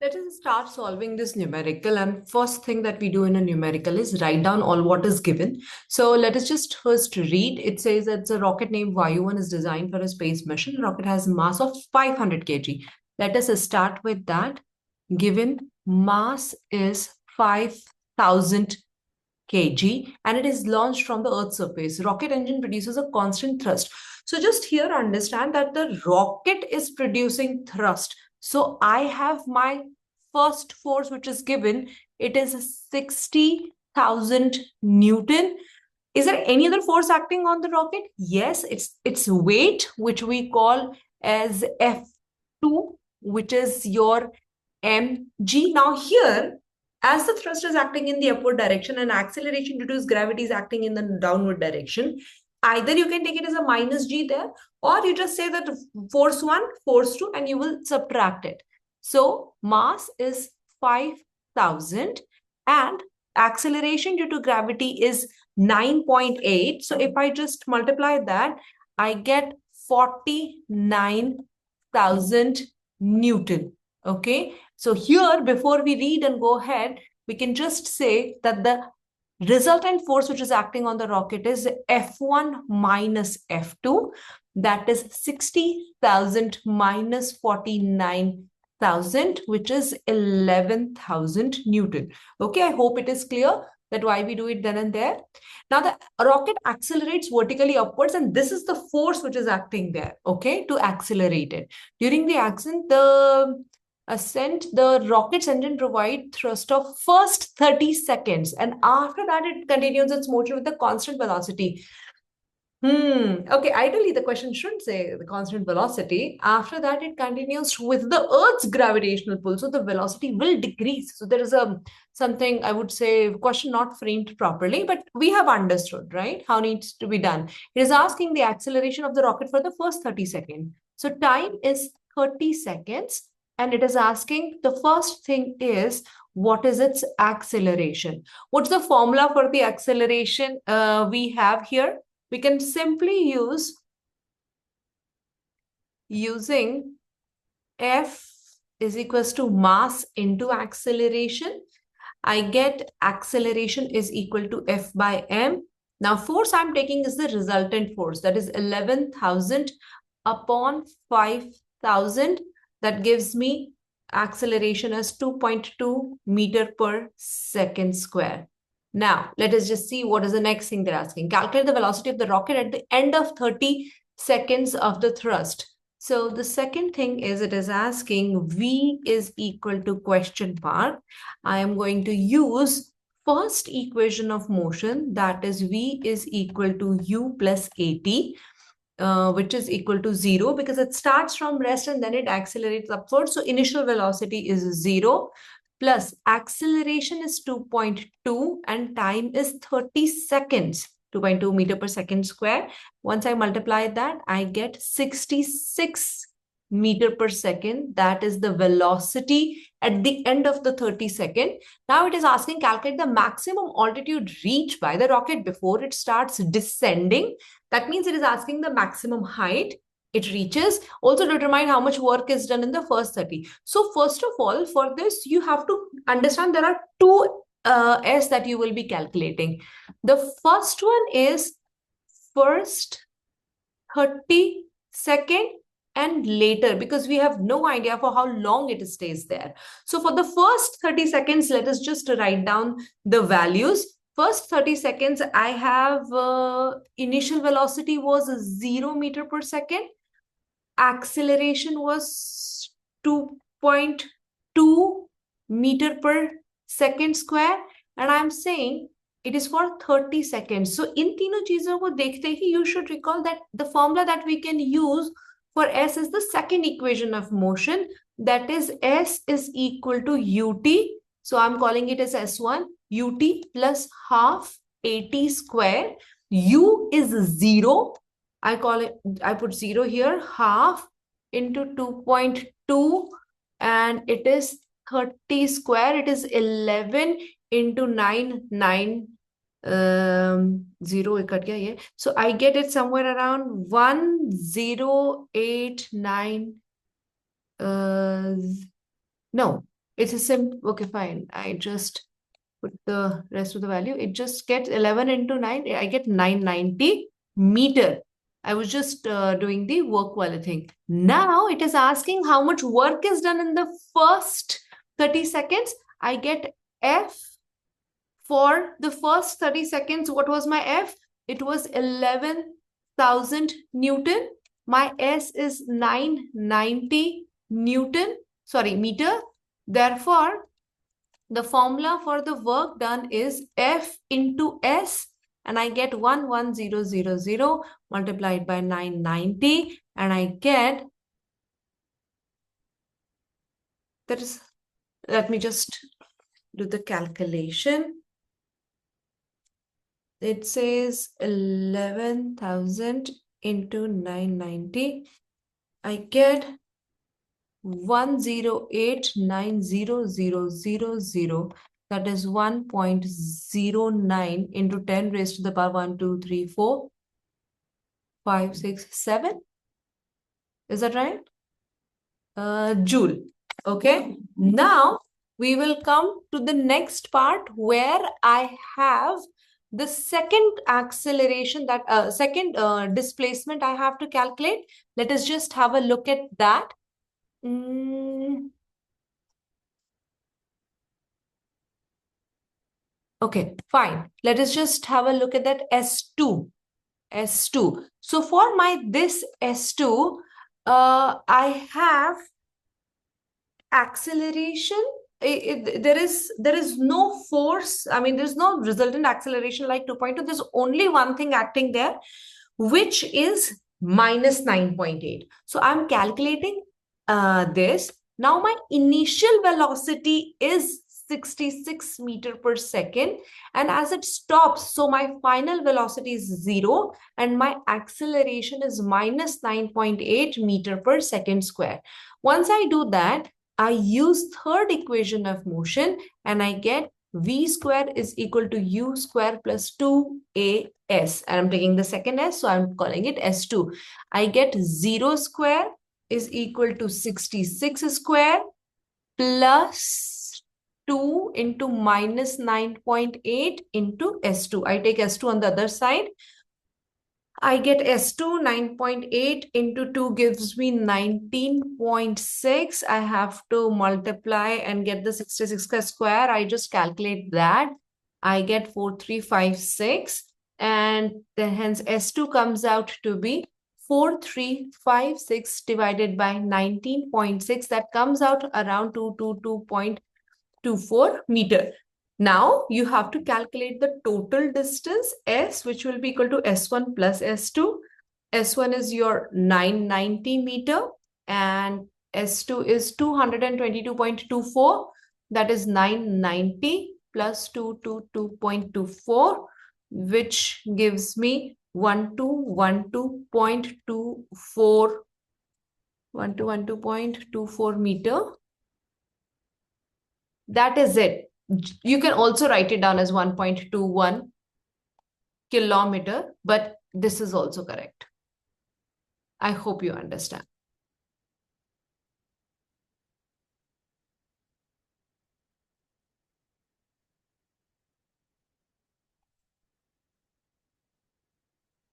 Let us start solving this numerical. And first thing that we do in a numerical is write down all what is given. So let us just first read. It says that a rocket named Vayu-1 is designed for a space mission. The rocket has a mass of 500 kg. Let us start with that. Given mass is 5,000 kg and it is launched from the Earth's surface. Rocket engine produces a constant thrust. So just here understand that the rocket is producing thrust. So I have my first force which is given. It is 60,000 Newton. Is there any other force acting on the rocket? Yes, it's weight, which we call as F2, which is your mg. Now here, as the thrust is acting in the upward direction and acceleration due to its gravity is acting in the downward direction, either you can take it as a minus g there, or you just say that force 1, force 2, and you will subtract it. So mass is 5,000 and acceleration due to gravity is 9.8. So if I just multiply that, I get 49,000 Newton. Okay. So here, before we read and go ahead, we can just say that the resultant force which is acting on the rocket is F1 minus F2. That is 60,000 minus 49,000, which is 11,000 Newton. Okay, I hope it is clear that why we do it then and there. Now the rocket accelerates vertically upwards, and this is the force which is acting there, okay, to accelerate it. During the ascent, the rocket's engine provide thrust of first 30 seconds, and after that it continues its motion with a constant velocity. Okay, ideally the question shouldn't say the constant velocity. After that, it continues with the Earth's gravitational pull, so the velocity will decrease. So there is something, I would say, question not framed properly, but we have understood, right, how needs to be done. It is asking the acceleration of the rocket for the first 30 seconds. So time is 30 seconds, and it is asking, the first thing is, what is its acceleration? What's the formula for the acceleration we have here? We can simply use using F is equals to mass into acceleration. I get acceleration is equal to F by m. Now force I'm taking is the resultant force, that is 11,000 upon 5,000. That gives me acceleration as 2.2 meter per second square. Now, let us just see what is the next thing they're asking. Calculate the velocity of the rocket at the end of 30 seconds of the thrust. So the second thing is, it is asking V is equal to question mark. I am going to use first equation of motion, that is V is equal to U plus AT, which is equal to 0 because it starts from rest and then it accelerates upward. So initial velocity is 0. Plus acceleration is 2.2 and time is 30 seconds, 2.2 meter per second square. Once I multiply that, I get 66 meter per second. That is the velocity at the end of the 30 second. Now it is asking calculate the maximum altitude reached by the rocket before it starts descending. That means it is asking the maximum height it reaches, also determine how much work is done in the first 30. So first of all, for this, you have to understand there are two S that you will be calculating. The first one is first 30 second and later, because we have no idea for how long it stays there. So for the first 30 seconds, let us just write down the values. First 30 seconds, I have initial velocity was 0 meter per second. Acceleration was 2.2 meter per second square, and I'm saying it is for 30 seconds. So in तीनों चीजों को देखते ही you should recall that the formula that we can use for S is the second equation of motion, that is S is equal to ut. So I'm calling it as S1 ut plus half AT square. U is 0. I put 0 here, half into 2.2, and it is 30 square. It is 11 into 9, 0 cut gaya ye. So I get it somewhere around 1089. No, It's a simple, okay, fine. I just put the rest of the value. It just gets 11 into 9. I get 990 meter. I was just doing the work while thing. Now it is asking how much work is done in the first 30 seconds. I get F for the first 30 seconds. What was my F? It was 11,000 Newton. My S is 990 Newton, sorry, meter. Therefore, the formula for the work done is F into S, and I get 11000 multiplied by 990, and I get, that is, let me just do the calculation. It says 11,000 into 990. I get 1089000. That is 1.09 into 10 raised to the power 1, 2, 3, 4, 5, 6, 7. Is that right? Joule. Okay. Now we will come to the next part where I have the second acceleration, that second displacement I have to calculate. Let us just have a look at that. Okay, fine. Let us just have a look at that S2. S2. So for my this S2, I have acceleration. There is no force. I mean, there's no resultant acceleration like 2.2. There's only one thing acting there, which is minus 9.8. So I'm calculating this. Now my initial velocity is 66 meter per second, and as it stops, so my final velocity is 0 and my acceleration is minus 9.8 meter per second square. Once I do that, I use third equation of motion and I get V square is equal to U square plus 2AS. And I'm taking the second S, so I'm calling it S2. I get 0 square is equal to 66 square plus 2 into minus 9.8 into S2. I take S2 on the other side. I get S2, 9.8 into 2 gives me 19.6. I have to multiply and get the 66 square. I just calculate that. I get 4356. And then hence S2 comes out to be 4356 divided by 19.6. That comes out around 222.24 meter. Now you have to calculate the total distance S, which will be equal to S1 plus S2. S1 is your 990 meter and S2 is 222.24. That is 990 plus 222.24, which gives me 1212.24 meter. That is it. You can also write it down as 1.21 kilometer, but this is also correct. I hope you understand.